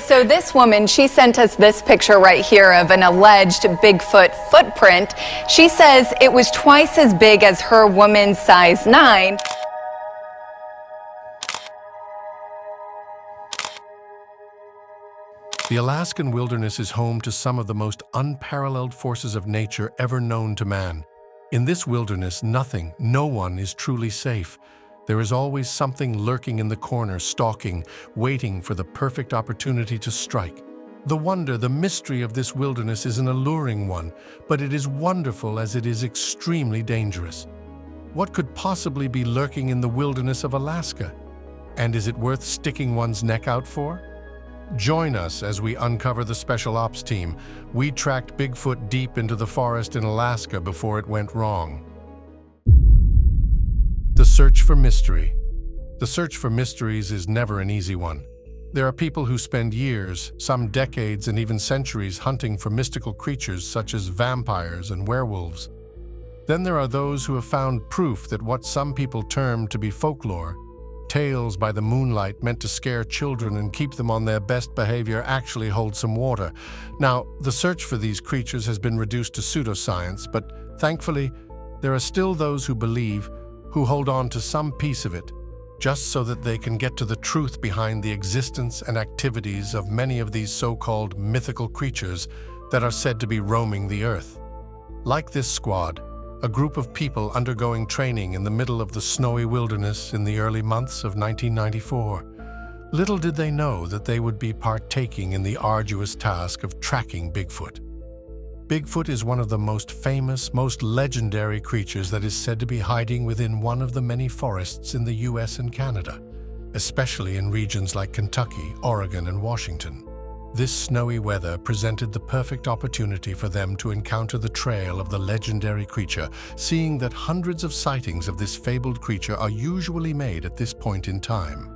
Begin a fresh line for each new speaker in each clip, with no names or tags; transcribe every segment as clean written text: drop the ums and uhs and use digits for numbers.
So this woman, she sent us this picture right here of an alleged Bigfoot footprint. She says it was twice as big as her woman's size 9.
The Alaskan wilderness is home to some of the most unparalleled forces of nature ever known to man. In this wilderness, nothing, no one is truly safe. There is always something lurking in the corner, stalking, waiting for the perfect opportunity to strike. The wonder, the mystery of this wilderness is an alluring one, but it is wonderful as it is extremely dangerous. What could possibly be lurking in the wilderness of Alaska? And is it worth sticking one's neck out for? Join us as we uncover the Special Ops team. We tracked Bigfoot deep into the forest in Alaska before it went wrong. The search for mystery. The search for mysteries is never an easy one. There are people who spend years, some decades, and even centuries hunting for mystical creatures such as vampires and werewolves. Then there are those who have found proof that what some people term to be folklore, tales by the moonlight meant to scare children and keep them on their best behavior, actually hold some water. Now, the search for these creatures has been reduced to pseudoscience, but thankfully, there are still those who believe, who hold on to some piece of it, just so that they can get to the truth behind the existence and activities of many of these so-called mythical creatures that are said to be roaming the earth. Like this squad, a group of people undergoing training in the middle of the snowy wilderness in the early months of 1994. Little did they know that they would be partaking in the arduous task of tracking Bigfoot. Bigfoot is one of the most famous, most legendary creatures that is said to be hiding within one of the many forests in the US and Canada, especially in regions like Kentucky, Oregon, and Washington. This snowy weather presented the perfect opportunity for them to encounter the trail of the legendary creature, seeing that hundreds of sightings of this fabled creature are usually made at this point in time.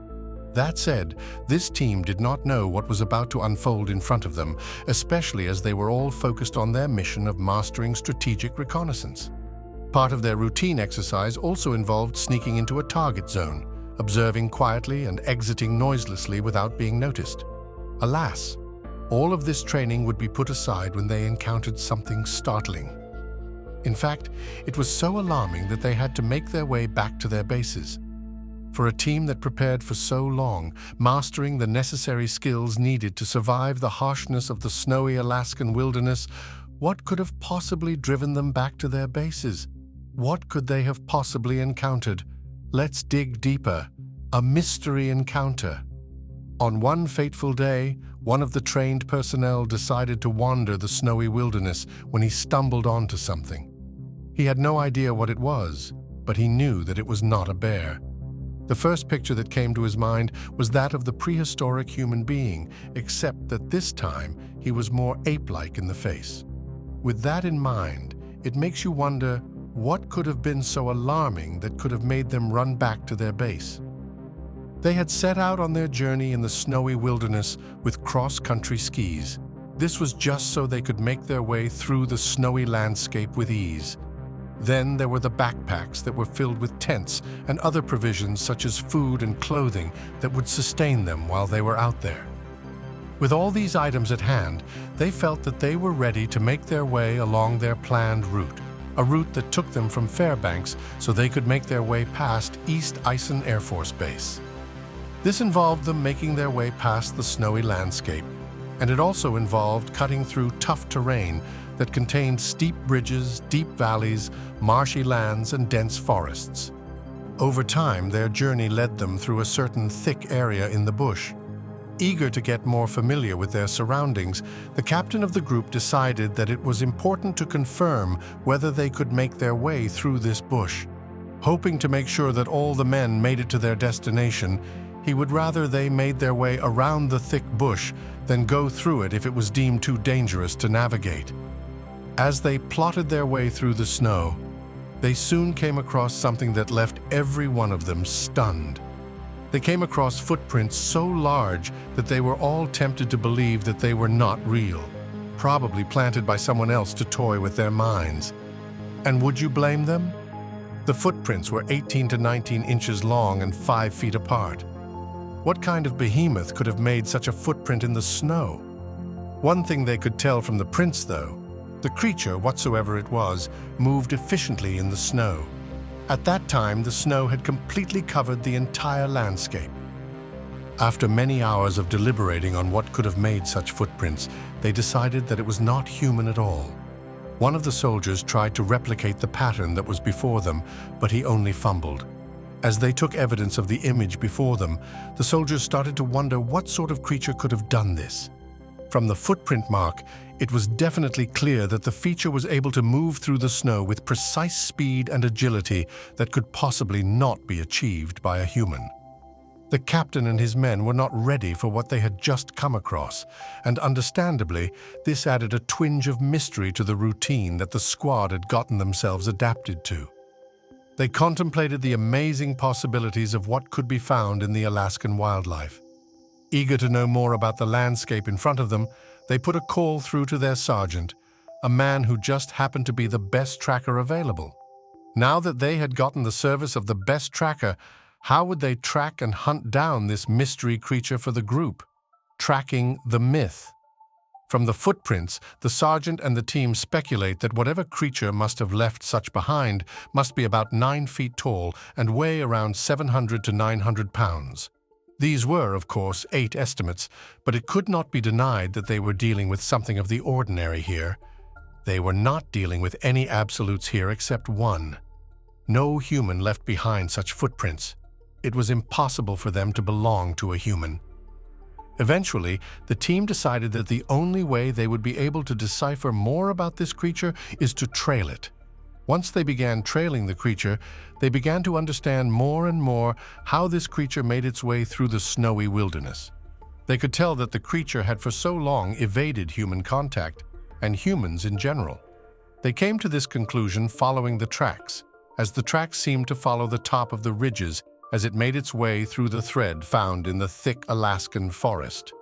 That said, this team did not know what was about to unfold in front of them, especially as they were all focused on their mission of mastering strategic reconnaissance. Part of their routine exercise also involved sneaking into a target zone, observing quietly and exiting noiselessly without being noticed. Alas, all of this training would be put aside when they encountered something startling. In fact, it was so alarming that they had to make their way back to their bases. For a team that prepared for so long, mastering the necessary skills needed to survive the harshness of the snowy Alaskan wilderness, what could have possibly driven them back to their bases? What could they have possibly encountered? Let's dig deeper. A mystery encounter. On one fateful day, one of the trained personnel decided to wander the snowy wilderness when he stumbled onto something. He had no idea what it was, but he knew that it was not a bear. The first picture that came to his mind was that of the prehistoric human being, except that this time he was more ape-like in the face. With that in mind, it makes you wonder what could have been so alarming that could have made them run back to their base. They had set out on their journey in the snowy wilderness with cross-country skis. This was just so they could make their way through the snowy landscape with ease. Then there were the backpacks that were filled with tents and other provisions such as food and clothing that would sustain them while they were out there. With all these items at hand, they felt that they were ready to make their way along their planned route, a route that took them from Fairbanks so they could make their way past East Eisen Air Force Base. This involved them making their way past the snowy landscape, and it also involved cutting through tough terrain that contained steep bridges, deep valleys, marshy lands, and dense forests. Over time, their journey led them through a certain thick area in the bush. Eager to get more familiar with their surroundings, the captain of the group decided that it was important to confirm whether they could make their way through this bush. Hoping to make sure that all the men made it to their destination, he would rather they made their way around the thick bush than go through it if it was deemed too dangerous to navigate. As they plotted their way through the snow, they soon came across something that left every one of them stunned. They came across footprints so large that they were all tempted to believe that they were not real, probably planted by someone else to toy with their minds. And would you blame them? The footprints were 18 to 19 inches long and 5 feet apart. What kind of behemoth could have made such a footprint in the snow? One thing they could tell from the prints, though, the creature, whatsoever it was, moved efficiently in the snow. At that time, the snow had completely covered the entire landscape. After many hours of deliberating on what could have made such footprints, they decided that it was not human at all. One of the soldiers tried to replicate the pattern that was before them, but he only fumbled. As they took evidence of the image before them, the soldiers started to wonder what sort of creature could have done this. From the footprint mark, it was definitely clear that the feature was able to move through the snow with precise speed and agility that could possibly not be achieved by a human. The captain and his men were not ready for what they had just come across, and understandably, this added a twinge of mystery to the routine that the squad had gotten themselves adapted to. They contemplated the amazing possibilities of what could be found in the Alaskan wildlife. Eager to know more about the landscape in front of them, they put a call through to their sergeant, a man who just happened to be the best tracker available. Now that they had gotten the service of the best tracker, how would they track and hunt down this mystery creature for the group? Tracking the myth. From the footprints, the sergeant and the team speculate that whatever creature must have left such behind must be about 9 feet tall and weigh around 700 to 900 pounds. These were, of course, 8 estimates, but it could not be denied that they were dealing with something of the ordinary here. They were not dealing with any absolutes here except one. No human left behind such footprints. It was impossible for them to belong to a human. Eventually, the team decided that the only way they would be able to decipher more about this creature is to trail it. Once they began trailing the creature, they began to understand more and more how this creature made its way through the snowy wilderness. They could tell that the creature had for so long evaded human contact, and humans in general. They came to this conclusion following the tracks, as the tracks seemed to follow the top of the ridges as it made its way through the thread found in the thick Alaskan forest.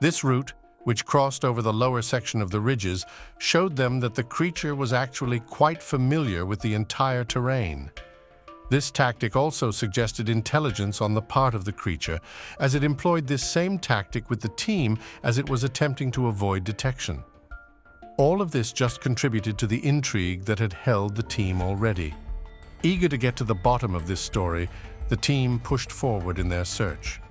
This route, which crossed over the lower section of the ridges, showed them that the creature was actually quite familiar with the entire terrain. This tactic also suggested intelligence on the part of the creature, as it employed this same tactic with the team as it was attempting to avoid detection. All of this just contributed to the intrigue that had held the team already. Eager to get to the bottom of this story, the team pushed forward in their search.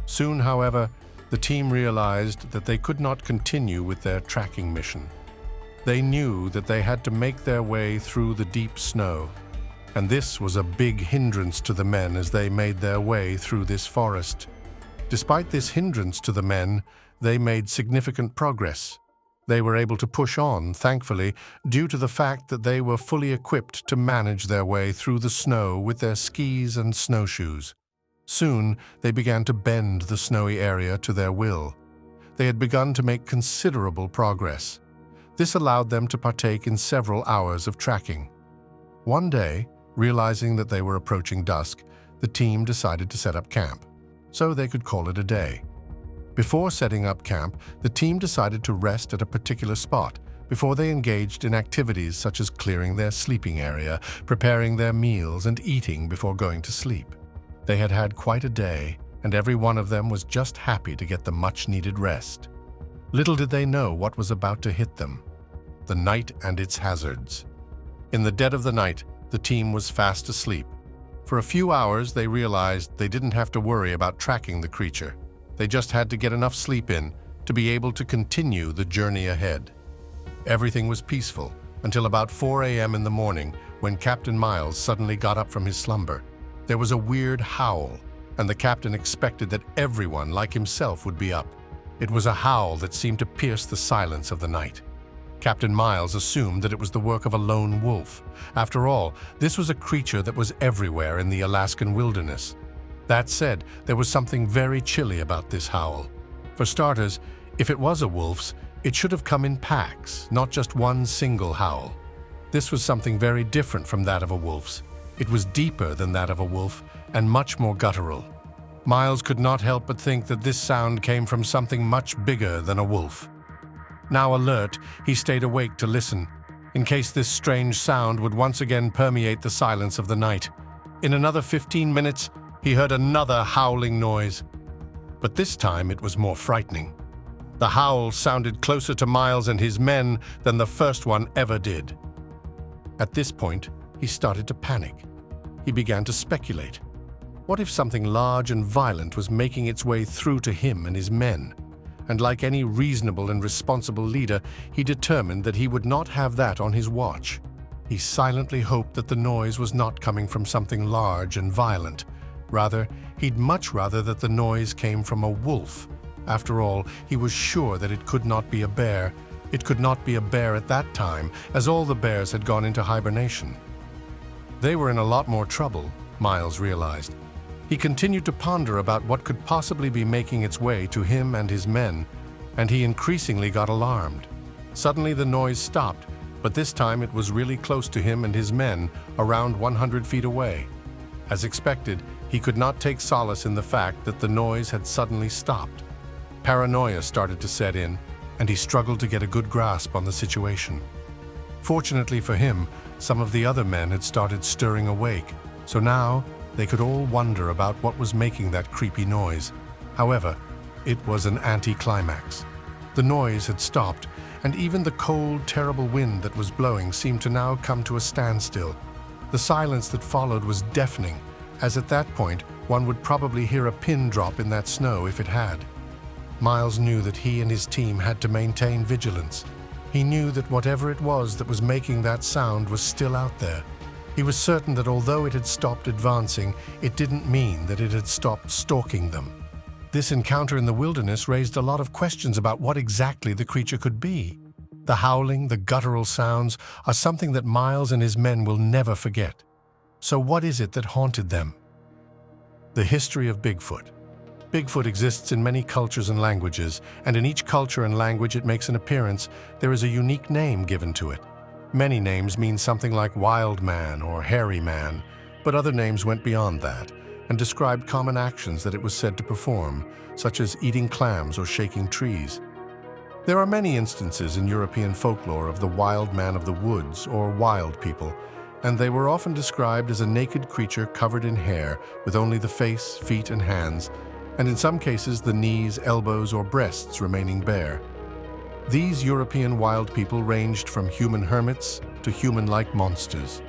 Soon, however, the team realized that they could not continue with their tracking mission. They knew that they had to make their way through the deep snow, and this was a big hindrance to the men as they made their way through this forest. Despite this hindrance to the men, they made significant progress. They were able to push on, thankfully, due to the fact that they were fully equipped to manage their way through the snow with their skis and snowshoes. Soon, they began to bend the snowy area to their will. They had begun to make considerable progress. This allowed them to partake in several hours of tracking. One day, realizing that they were approaching dusk, the team decided to set up camp, so they could call it a day. Before setting up camp, the team decided to rest at a particular spot before they engaged in activities such as clearing their sleeping area, preparing their meals, and eating before going to sleep. They had had quite a day, and every one of them was just happy to get the much-needed rest. Little did they know what was about to hit them: the night and its hazards. In the dead of the night, the team was fast asleep. For a few hours, they realized they didn't have to worry about tracking the creature. They just had to get enough sleep in to be able to continue the journey ahead. Everything was peaceful until about 4 a.m. in the morning, when Captain Miles suddenly got up from his slumber. There was a weird howl, and the captain expected that everyone, like himself, would be up. It was a howl that seemed to pierce the silence of the night. Captain Miles assumed that it was the work of a lone wolf. After all, this was a creature that was everywhere in the Alaskan wilderness. That said, there was something very chilly about this howl. For starters, if it was a wolf's, it should have come in packs, not just one single howl. This was something very different from that of a wolf's. It was deeper than that of a wolf and much more guttural. Miles could not help but think that this sound came from something much bigger than a wolf. Now alert, he stayed awake to listen, in case this strange sound would once again permeate the silence of the night. In another 15 minutes, he heard another howling noise. But this time it was more frightening. The howl sounded closer to Miles and his men than the first one ever did. At this point, he started to panic. He began to speculate. What if something large and violent was making its way through to him and his men? And like any reasonable and responsible leader, he determined that he would not have that on his watch. He silently hoped that the noise was not coming from something large and violent. Rather, he'd much rather that the noise came from a wolf. After all, he was sure that it could not be a bear. It could not be a bear at that time, as all the bears had gone into hibernation. They were in a lot more trouble, Miles realized. He continued to ponder about what could possibly be making its way to him and his men, and he increasingly got alarmed. Suddenly the noise stopped, but this time it was really close to him and his men, around 100 feet away. As expected, he could not take solace in the fact that the noise had suddenly stopped. Paranoia started to set in, and he struggled to get a good grasp on the situation. Fortunately for him, some of the other men had started stirring awake, so now they could all wonder about what was making that creepy noise. However, it was an anticlimax. The noise had stopped, and even the cold, terrible wind that was blowing seemed to now come to a standstill. The silence that followed was deafening, as at that point one would probably hear a pin drop in that snow if it had. Miles knew that he and his team had to maintain vigilance. He knew that whatever it was that was making that sound was still out there. He was certain that although it had stopped advancing, it didn't mean that it had stopped stalking them. This encounter in the wilderness raised a lot of questions about what exactly the creature could be. The howling, the guttural sounds are something that Miles and his men will never forget. So what is it that haunted them? The history of Bigfoot. Bigfoot exists in many cultures and languages, and in each culture and language it makes an appearance, there is a unique name given to it. Many names mean something like wild man or hairy man, but other names went beyond that and described common actions that it was said to perform, such as eating clams or shaking trees. There are many instances in European folklore of the wild man of the woods or wild people, and they were often described as a naked creature covered in hair with only the face, feet, and hands, and in some cases the knees, elbows, or breasts remaining bare. These European wild people ranged from human hermits to human-like monsters.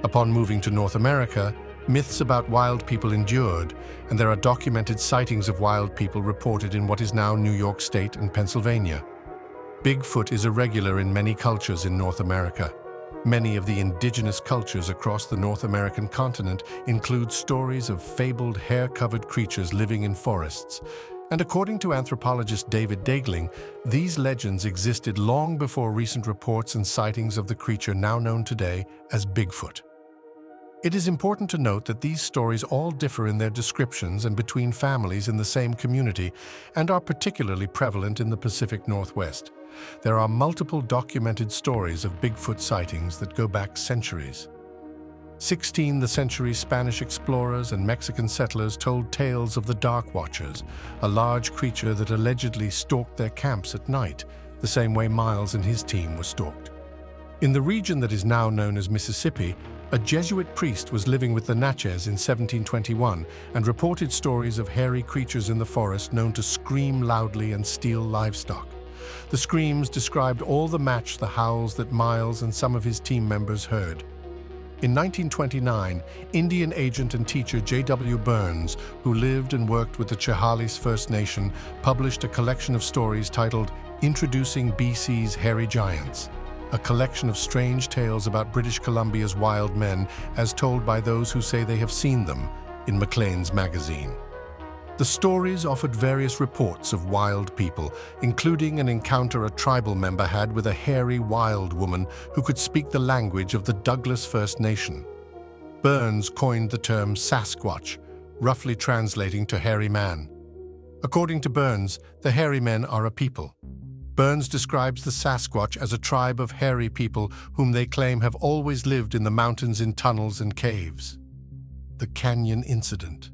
Upon moving to North America, myths about wild people endured, and there are documented sightings of wild people reported in what is now New York State and Pennsylvania. Bigfoot is irregular in many cultures in North America. Many of the indigenous cultures across the North American continent include stories of fabled hair-covered creatures living in forests. And according to anthropologist David Daegling, these legends existed long before recent reports and sightings of the creature now known today as Bigfoot. It is important to note that these stories all differ in their descriptions and between families in the same community and are particularly prevalent in the Pacific Northwest. There are multiple documented stories of Bigfoot sightings that go back centuries. 16th century Spanish explorers and Mexican settlers told tales of the Dark Watchers, a large creature that allegedly stalked their camps at night, the same way Miles and his team were stalked. In the region that is now known as Mississippi, a Jesuit priest was living with the Natchez in 1721 and reported stories of hairy creatures in the forest known to scream loudly and steal livestock. The screams described all the match the howls that Miles and some of his team members heard. In 1929, Indian agent and teacher J.W. Burns, who lived and worked with the Chehalis First Nation, published a collection of stories titled Introducing BC's Hairy Giants, a collection of strange tales about British Columbia's wild men as told by those who say they have seen them, in Maclean's magazine. The stories offered various reports of wild people, including an encounter a tribal member had with a hairy wild woman who could speak the language of the Douglas First Nation. Burns coined the term Sasquatch, roughly translating to hairy man. According to Burns, the hairy men are a people. Burns describes the Sasquatch as a tribe of hairy people whom they claim have always lived in the mountains in tunnels and caves. The Canyon Incident.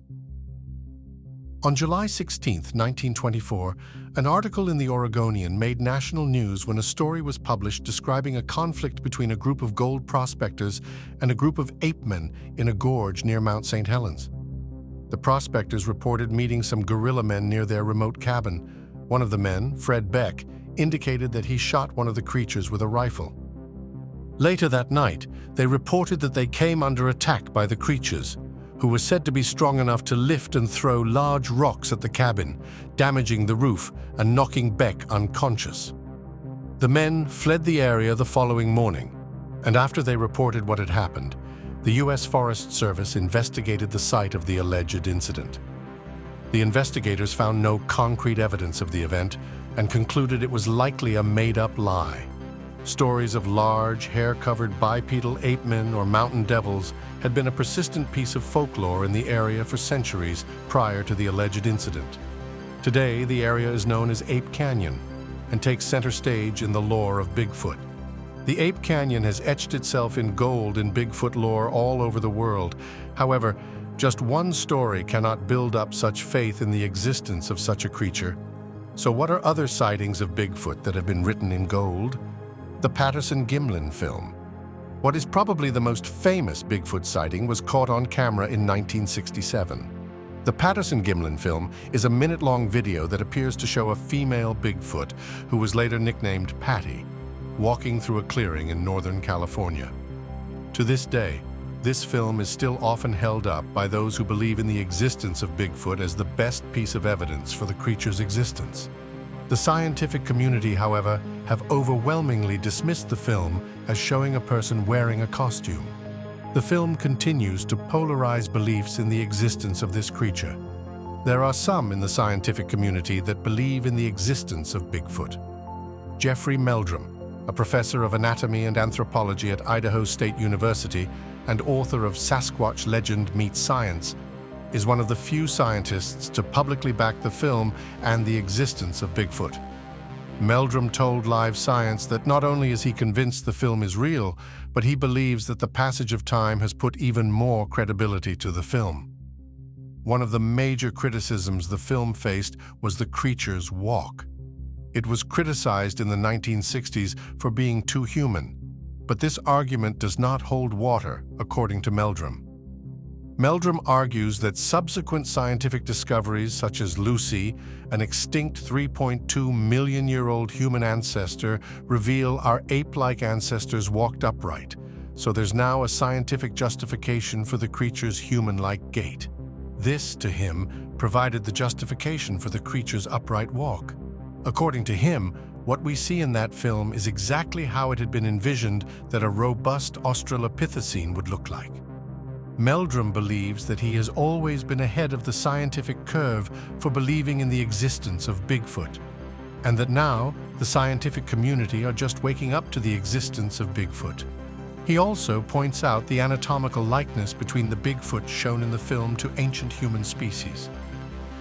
On July 16, 1924, an article in the Oregonian made national news when a story was published describing a conflict between a group of gold prospectors and a group of ape men in a gorge near Mount St. Helens. The prospectors reported meeting some guerrilla men near their remote cabin. One of the men, Fred Beck, indicated that he shot one of the creatures with a rifle. Later that night, they reported that they came under attack by the creatures, who were said to be strong enough to lift and throw large rocks at the cabin, damaging the roof and knocking Beck unconscious. The men fled the area the following morning, and after they reported what had happened, the U.S. Forest Service investigated the site of the alleged incident. The investigators found no concrete evidence of the event and concluded it was likely a made-up lie. Stories of large, hair-covered bipedal ape men or mountain devils had been a persistent piece of folklore in the area for centuries prior to the alleged incident. Today, the area is known as Ape Canyon and takes center stage in the lore of Bigfoot. The Ape Canyon has etched itself in gold in Bigfoot lore all over the world. However, just one story cannot build up such faith in the existence of such a creature. So what are other sightings of Bigfoot that have been written in gold? The Patterson Gilman film. What is probably the most famous Bigfoot sighting was caught on camera in 1967. The Patterson Gilman film is a minute-long video that appears to show a female Bigfoot, who was later nicknamed Patty, walking through a clearing in Northern California. To this day, this film is still often held up by those who believe in the existence of Bigfoot as the best piece of evidence for the creature's existence. The scientific community, however, have overwhelmingly dismissed the film as showing a person wearing a costume. The film continues to polarize beliefs in the existence of this creature. There are some in the scientific community that believe in the existence of Bigfoot. Jeffrey Meldrum, a professor of anatomy and anthropology at Idaho State University and author of Sasquatch Legend Meets Science, is one of the few scientists to publicly back the film and the existence of Bigfoot. Meldrum told Live Science that not only is he convinced the film is real, but he believes that the passage of time has put even more credibility to the film. One of the major criticisms the film faced was the creature's walk. It was criticized in the 1960s for being too human, but this argument does not hold water, according to Meldrum. Meldrum argues that subsequent scientific discoveries such as Lucy, an extinct 3.2-million-year-old human ancestor, reveal our ape-like ancestors walked upright, so there's now a scientific justification for the creature's human-like gait. This, to him, provided the justification for the creature's upright walk. According to him, what we see in that film is exactly how it had been envisioned that a robust Australopithecine would look like. Meldrum believes that he has always been ahead of the scientific curve for believing in the existence of Bigfoot, and that now the scientific community are just waking up to the existence of Bigfoot. He also points out the anatomical likeness between the Bigfoot shown in the film to ancient human species.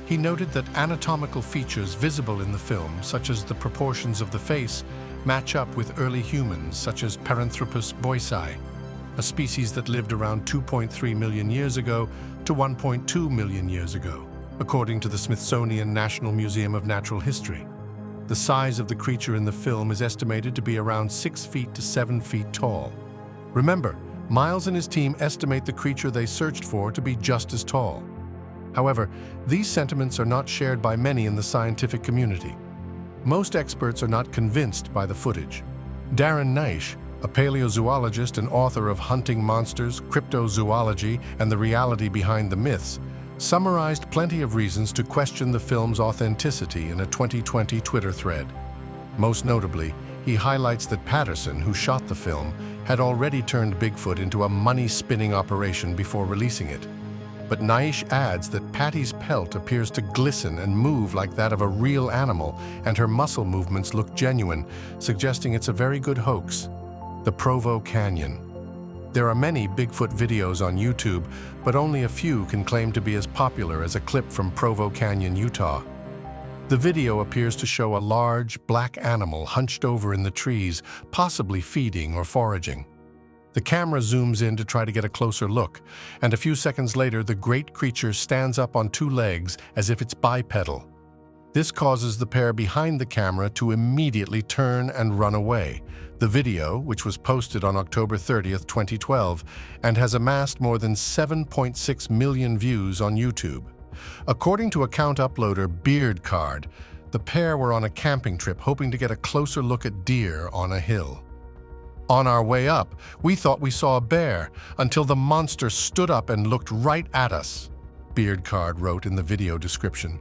He noted that anatomical features visible in the film, such as the proportions of the face, match up with early humans such as Paranthropus boisei, a species that lived around 2.3 million years ago to 1.2 million years ago, according to the Smithsonian National Museum of Natural History. The size of the creature in the film is estimated to be around 6 feet to 7 feet tall. Remember, Miles and his team estimate the creature they searched for to be just as tall. However, these sentiments are not shared by many in the scientific community. Most experts are not convinced by the footage. Darren Naish, a paleozoologist and author of Hunting Monsters, Cryptozoology, and the Reality Behind the Myths, summarized plenty of reasons to question the film's authenticity in a 2020 Twitter thread. Most notably, he highlights that Patterson, who shot the film, had already turned Bigfoot into a money-spinning operation before releasing it. But Naish adds that Patty's pelt appears to glisten and move like that of a real animal, and her muscle movements look genuine, suggesting it's a very good hoax. The Provo Canyon. There are many Bigfoot videos on YouTube, but only a few can claim to be as popular as a clip from Provo Canyon, Utah. The video appears to show a large, black animal hunched over in the trees, possibly feeding or foraging. The camera zooms in to try to get a closer look, and a few seconds later, the great creature stands up on two legs as if it's bipedal. This causes the pair behind the camera to immediately turn and run away. The video, which was posted on October 30th, 2012, and has amassed more than 7.6 million views on YouTube. According to account uploader Beard Card, the pair were on a camping trip hoping to get a closer look at deer on a hill. On our way up, we thought we saw a bear until the monster stood up and looked right at us, Beard Card wrote in the video description.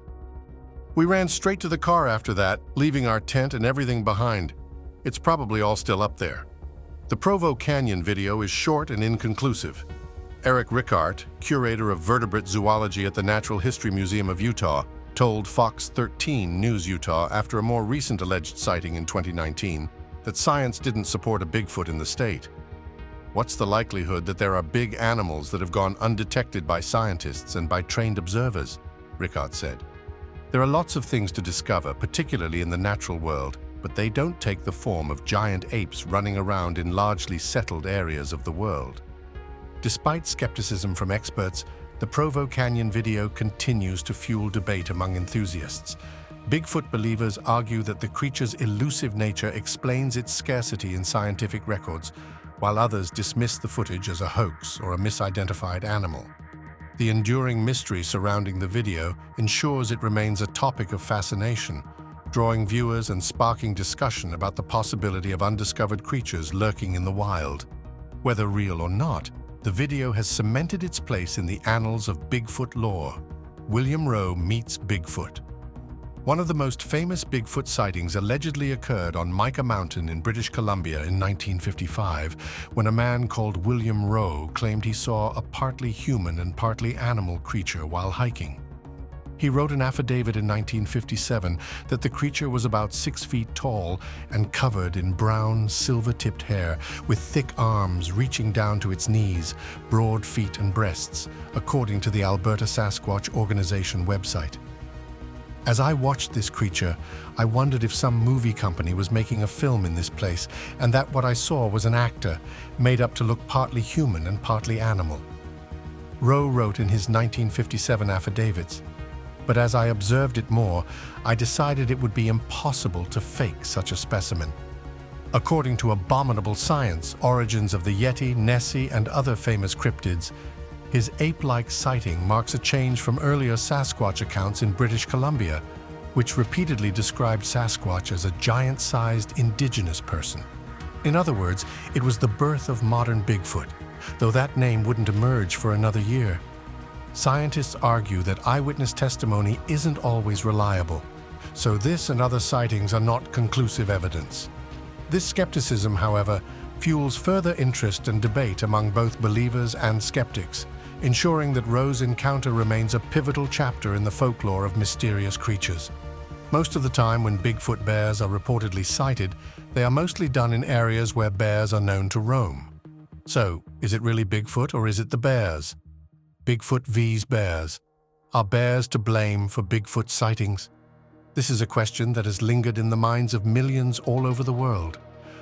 We ran straight to the car after that, leaving our tent and everything behind. It's probably all still up there. The Provo Canyon video is short and inconclusive. Eric Rickart, curator of vertebrate zoology at the Natural History Museum of Utah, told Fox 13 News Utah after a more recent alleged sighting in 2019 that science didn't support a Bigfoot in the state. What's the likelihood that there are big animals that have gone undetected by scientists and by trained observers? Rickart said. There are lots of things to discover, particularly in the natural world, but they don't take the form of giant apes running around in largely settled areas of the world. Despite skepticism from experts, the Provo Canyon video continues to fuel debate among enthusiasts. Bigfoot believers argue that the creature's elusive nature explains its scarcity in scientific records, while others dismiss the footage as a hoax or a misidentified animal. The enduring mystery surrounding the video ensures it remains a topic of fascination, drawing viewers and sparking discussion about the possibility of undiscovered creatures lurking in the wild. Whether real or not, the video has cemented its place in the annals of Bigfoot lore. William Rowe meets Bigfoot. One of the most famous Bigfoot sightings allegedly occurred on Mica Mountain in British Columbia in 1955, when a man called William Rowe claimed he saw a partly human and partly animal creature while hiking. He wrote an affidavit in 1957 that the creature was about 6 feet tall and covered in brown, silver-tipped hair, with thick arms reaching down to its knees, broad feet and breasts, according to the Alberta Sasquatch Organization website. As I watched this creature, I wondered if some movie company was making a film in this place and that what I saw was an actor, made up to look partly human and partly animal. Rowe wrote in his 1957 affidavits, but as I observed it more, I decided it would be impossible to fake such a specimen. According to Abominable Science, Origins of the Yeti, Nessie, and other famous cryptids, his ape-like sighting marks a change from earlier Sasquatch accounts in British Columbia, which repeatedly described Sasquatch as a giant-sized indigenous person. In other words, it was the birth of modern Bigfoot, though that name wouldn't emerge for another year. Scientists argue that eyewitness testimony isn't always reliable, so this and other sightings are not conclusive evidence. This skepticism, however, fuels further interest and debate among both believers and skeptics, ensuring that Rowe's encounter remains a pivotal chapter in the folklore of mysterious creatures. Most of the time when Bigfoot bears are reportedly sighted, they are mostly done in areas where bears are known to roam. So, is it really Bigfoot or is it the bears? Bigfoot vs. bears. Are bears to blame for Bigfoot sightings? This is a question that has lingered in the minds of millions all over the world.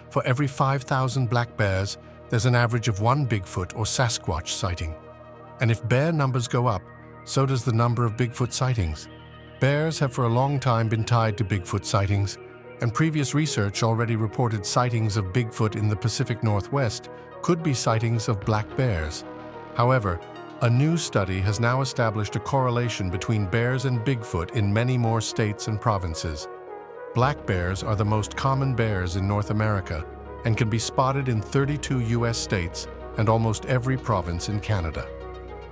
For every 5,000 black bears, there's an average of one Bigfoot or Sasquatch sighting. And if bear numbers go up, so does the number of Bigfoot sightings. Bears have for a long time been tied to Bigfoot sightings, and previous research already reported sightings of Bigfoot in the Pacific Northwest could be sightings of black bears. However, a new study has now established a correlation between bears and Bigfoot in many more states and provinces. Black bears are the most common bears in North America and can be spotted in 32 U.S. states and almost every province in Canada.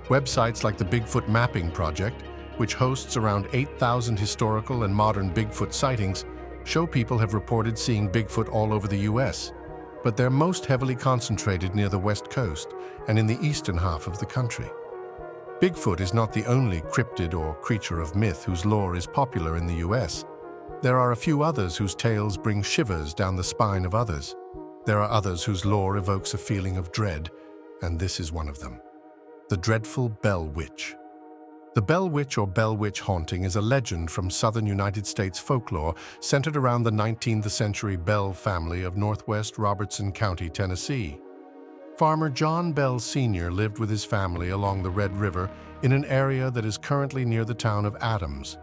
Websites like the Bigfoot Mapping Project, which hosts around 8,000 historical and modern Bigfoot sightings, show people have reported seeing Bigfoot all over the U.S., but they're most heavily concentrated near the West Coast and in the eastern half of the country. Bigfoot is not the only cryptid or creature of myth whose lore is popular in the U.S. There are a few others whose tales bring shivers down the spine of others. There are others whose lore evokes a feeling of dread, and this is one of them. The dreadful Bell Witch. The Bell Witch or Bell Witch haunting is a legend from southern United States folklore centered around the 19th century Bell family of northwest Robertson County, Tennessee. Farmer John Bell Sr. lived with his family along the Red River in an area that is currently near the town of Adams.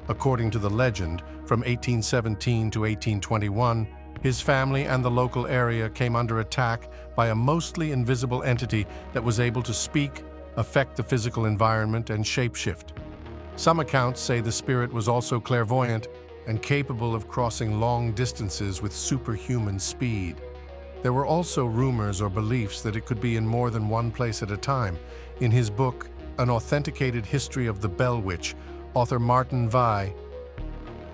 According to the legend, from 1817 to 1821, his family and the local area came under attack by a mostly invisible entity that was able to speak, affect the physical environment, and shapeshift. Some accounts say the spirit was also clairvoyant and capable of crossing long distances with superhuman speed. There were also rumors or beliefs that it could be in more than one place at a time. In his book, An Authenticated History of the Bell Witch, author Martin Vi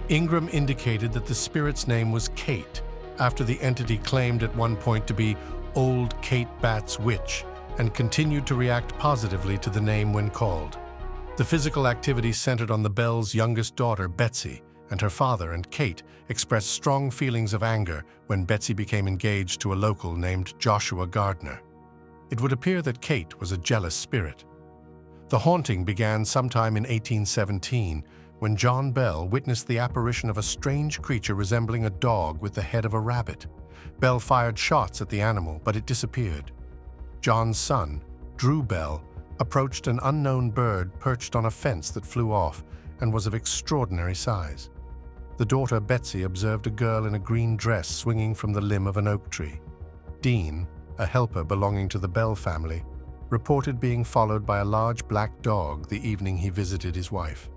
Ingram indicated that the spirit's name was Kate, after the entity claimed at one point to be Old Kate Bat's Witch, and continued to react positively to the name when called. The physical activity centered on the Bell's youngest daughter, Betsy, and her father and Kate expressed strong feelings of anger when Betsy became engaged to a local named Joshua Gardner. It would appear that Kate was a jealous spirit. The haunting began sometime in 1817 when John Bell witnessed the apparition of a strange creature resembling a dog with the head of a rabbit. Bell fired shots at the animal, but it disappeared. John's son, Drew Bell, approached an unknown bird perched on a fence that flew off and was of extraordinary size. The daughter, Betsy, observed a girl in a green dress swinging from the limb of an oak tree. Dean, a helper belonging to the Bell family, reported being followed by a large black dog the evening he visited his wife.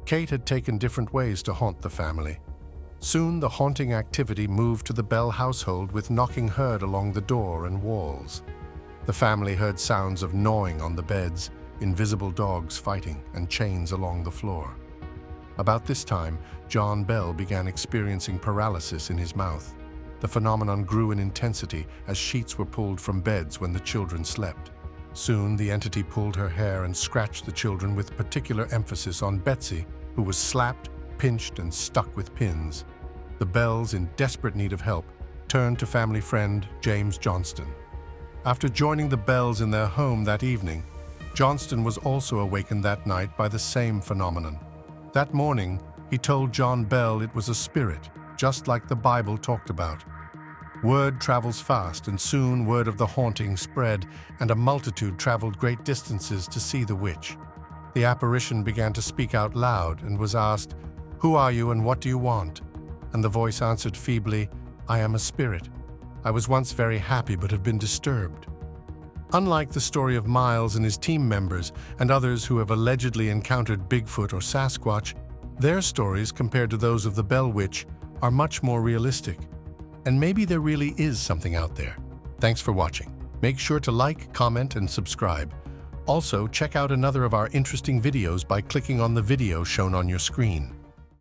Kate had taken different ways to haunt the family. Soon the haunting activity moved to the Bell household, with knocking heard along the door and walls. The family heard sounds of gnawing on the beds, invisible dogs fighting, and chains along the floor. About this time, John Bell began experiencing paralysis in his mouth. The phenomenon grew in intensity as sheets were pulled from beds when the children slept. Soon, the entity pulled her hair and scratched the children, with particular emphasis on Betsy, who was slapped, pinched, and stuck with pins. The Bells, in desperate need of help, turned to family friend James Johnston. After joining the Bells in their home that evening, Johnston was also awakened that night by the same phenomenon. That morning, he told John Bell it was a spirit, just like the Bible talked about. Word travels fast, and soon word of the haunting spread, and a multitude traveled great distances to see the witch. The apparition began to speak out loud and was asked, "Who are you and what do you want?" And the voice answered feebly, "I am a spirit. I was once very happy but have been disturbed." Unlike the story of Miles and his team members and others who have allegedly encountered Bigfoot or Sasquatch, their stories, compared to those of the Bell Witch, are much more realistic. And maybe there really is something out there. Thanks for watching. Make sure to like, comment, and subscribe. Also, check out another of our interesting videos by clicking on the video shown on your screen.